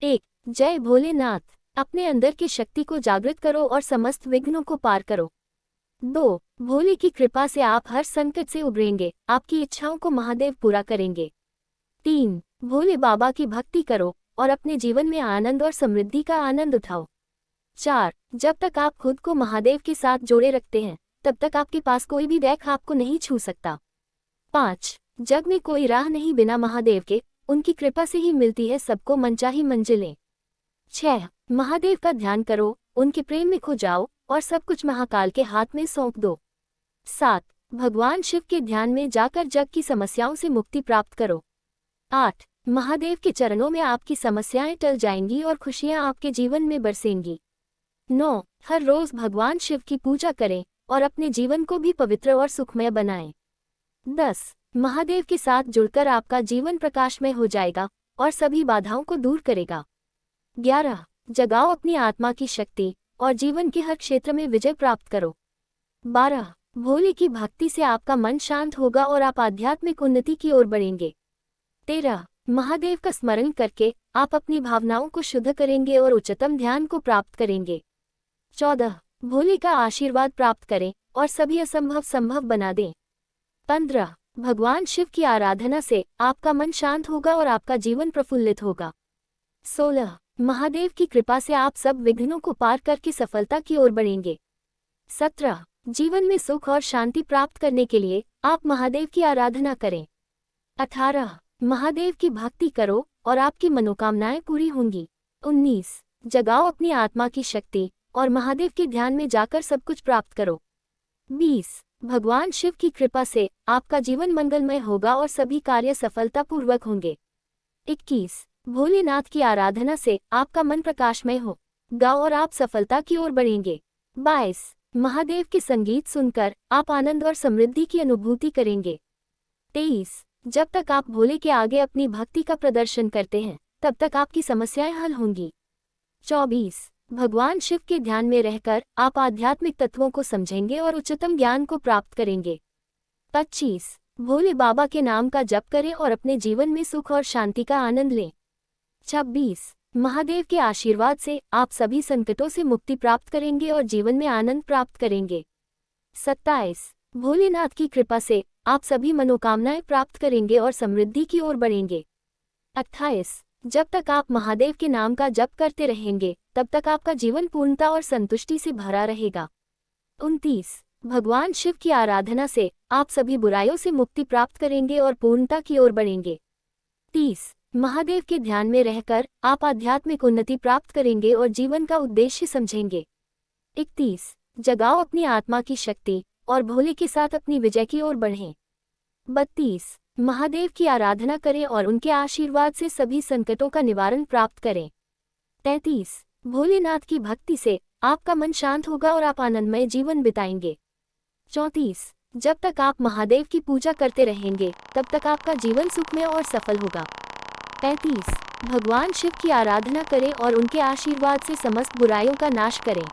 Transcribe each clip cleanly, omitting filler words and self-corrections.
एक। जय भोलेनाथ। अपने अंदर की शक्ति को जागृत करो और समस्त विघ्नों को पार करो। 2। भोले की कृपा से आप हर संकट से उबरेंगे, आपकी इच्छाओं को महादेव पूरा करेंगे। 3। भोले बाबा की भक्ति करो और अपने जीवन में आनंद और समृद्धि का आनंद उठाओ। 4। जब तक आप खुद को महादेव के साथ जोड़े रखते हैं, तब तक आपके पास कोई भी दैख आपको नहीं छू सकता। 5। जग में कोई राह नहीं बिना महादेव के, उनकी कृपा से ही मिलती है सबको मनचाही मंजिलें। 6। महादेव का ध्यान करो, उनके प्रेम में खो जाओ और सब कुछ महाकाल के हाथ में सौंप दो। 7। भगवान शिव के ध्यान में जाकर जग की समस्याओं से मुक्ति प्राप्त करो। 8। महादेव के चरणों में आपकी समस्याएं टल जाएंगी और खुशियां आपके जीवन में बरसेंगी। 9। हर रोज भगवान शिव की पूजा करें और अपने जीवन को भी पवित्र और सुखमय बनाएं। 10। महादेव के साथ जुड़कर आपका जीवन प्रकाशमय हो जाएगा और सभी बाधाओं को दूर करेगा। 11। जगाओ अपनी आत्मा की शक्ति और जीवन के हर क्षेत्र में विजय प्राप्त करो। 12। भोले की भक्ति से आपका मन शांत होगा और आप आध्यात्मिक उन्नति की ओर बढ़ेंगे। 13। महादेव का स्मरण करके आप अपनी भावनाओं को शुद्ध करेंगे और उच्चतम ध्यान को प्राप्त करेंगे। 14। भोले का आशीर्वाद प्राप्त करें और सभी असंभव संभव बना दें। 15। भगवान शिव की आराधना से आपका मन शांत होगा और आपका जीवन प्रफुल्लित होगा। 16। महादेव की कृपा से आप सब विघ्नों को पार करके सफलता की ओर बढ़ेंगे। 17। जीवन में सुख और शांति प्राप्त करने के लिए आप महादेव की आराधना करें। 18। महादेव की भक्ति करो और आपकी मनोकामनाएं पूरी होंगी। 19। जगाओ अपनी आत्मा की शक्ति और महादेव के ध्यान में जाकर सब कुछ प्राप्त करो। 20। भगवान शिव की कृपा से आपका जीवन मंगलमय होगा और सभी कार्य सफलतापूर्वक होंगे। 21। भोलेनाथ की आराधना से आपका मन प्रकाशमय हो गाओ और आप सफलता की ओर बढ़ेंगे। 22। महादेव के संगीत सुनकर आप आनंद और समृद्धि की अनुभूति करेंगे। 23। जब तक आप भोले के आगे अपनी भक्ति का प्रदर्शन करते हैं, तब तक आपकी समस्याएं हल होंगी। 24। भगवान शिव के ध्यान में रहकर आप आध्यात्मिक तत्वों को समझेंगे और उच्चतम ज्ञान को प्राप्त करेंगे। 25। भोले बाबा के नाम का जप करें और अपने जीवन में सुख और शांति का आनंद लें। 26। महादेव के आशीर्वाद से आप सभी संकटों से मुक्ति प्राप्त करेंगे और जीवन में आनंद प्राप्त करेंगे। 27। भोलेनाथ की कृपा से आप सभी मनोकामनाएं प्राप्त करेंगे और समृद्धि की ओर बढ़ेंगे। 28। जब तक आप महादेव के नाम का जप करते रहेंगे, तब तक आपका जीवन पूर्णता और संतुष्टि से भरा रहेगा। 29। भगवान शिव की आराधना से आप सभी बुराइयों से मुक्ति प्राप्त करेंगे और पूर्णता की ओर बढ़ेंगे। 30। महादेव के ध्यान में रहकर आप आध्यात्मिक उन्नति प्राप्त करेंगे और जीवन का उद्देश्य समझेंगे। 31। जगाओ अपनी आत्मा की शक्ति और भोले के साथ अपनी विजय की ओर बढ़ें। 32। महादेव की आराधना करें और उनके आशीर्वाद से सभी संकटों का निवारण प्राप्त करें। 33। भोलेनाथ की भक्ति से आपका मन शांत होगा और आप आनंदमय जीवन बिताएंगे। 34। जब तक आप महादेव की पूजा करते रहेंगे, तब तक आपका जीवन सुखमय और सफल होगा। 35। भगवान शिव की आराधना करें और उनके आशीर्वाद से समस्त बुराइयों का नाश करें।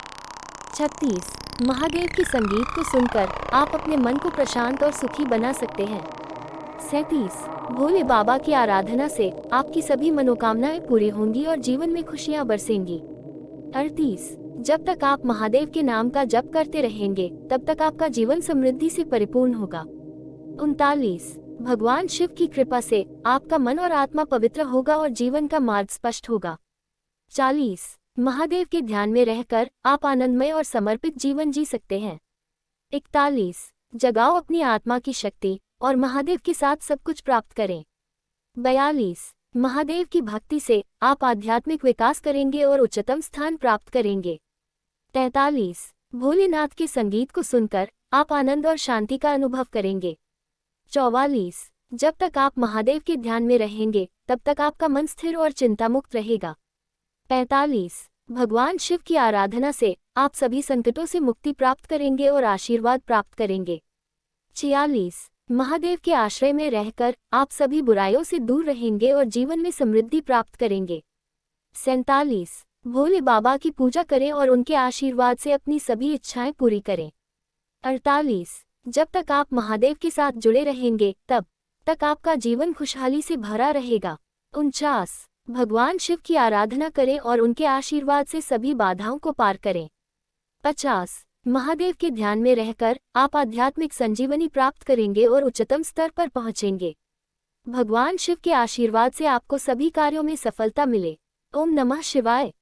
36। महादेव के संगीत को सुनकर आप अपने मन को प्रशांत और सुखी बना सकते हैं। 37। भोले बाबा की आराधना से आपकी सभी मनोकामनाएं पूरी होंगी और जीवन में खुशियां बरसेंगी। 38। जब तक आप महादेव के नाम का जप करते रहेंगे, तब तक आपका जीवन समृद्धि से परिपूर्ण होगा। 39। भगवान शिव की कृपा से आपका मन और आत्मा पवित्र होगा और जीवन का मार्ग स्पष्ट होगा। 40। महादेव के ध्यान में रहकर आप आनंदमय और समर्पित जीवन जी सकते हैं। 41। जगाओ अपनी आत्मा की शक्ति और महादेव के साथ सब कुछ प्राप्त करें। 42। महादेव की भक्ति से आप आध्यात्मिक विकास करेंगे और उच्चतम स्थान प्राप्त करेंगे। 43। भोलेनाथ के संगीत को सुनकर आप आनंद और शांति का अनुभव करेंगे। 44। जब तक आप महादेव के ध्यान में रहेंगे, तब तक आपका मन स्थिर और चिंतामुक्त रहेगा। 45। भगवान शिव की आराधना से आप सभी संकटों से मुक्ति प्राप्त करेंगे और आशीर्वाद प्राप्त करेंगे। 46। महादेव के आश्रय में रहकर आप सभी बुराइयों से दूर रहेंगे और जीवन में समृद्धि प्राप्त करेंगे। 47। भोले बाबा की पूजा करें और उनके आशीर्वाद से अपनी सभी इच्छाएं पूरी करें। 48। जब तक आप महादेव के साथ जुड़े रहेंगे, तब तक आपका जीवन खुशहाली से भरा रहेगा। 49। भगवान शिव की आराधना करें और उनके आशीर्वाद से सभी बाधाओं को पार करें। 50। महादेव के ध्यान में रहकर आप आध्यात्मिक संजीवनी प्राप्त करेंगे और उच्चतम स्तर पर पहुंचेंगे। भगवान शिव के आशीर्वाद से आपको सभी कार्यों में सफलता मिले। ओम नमः शिवाय।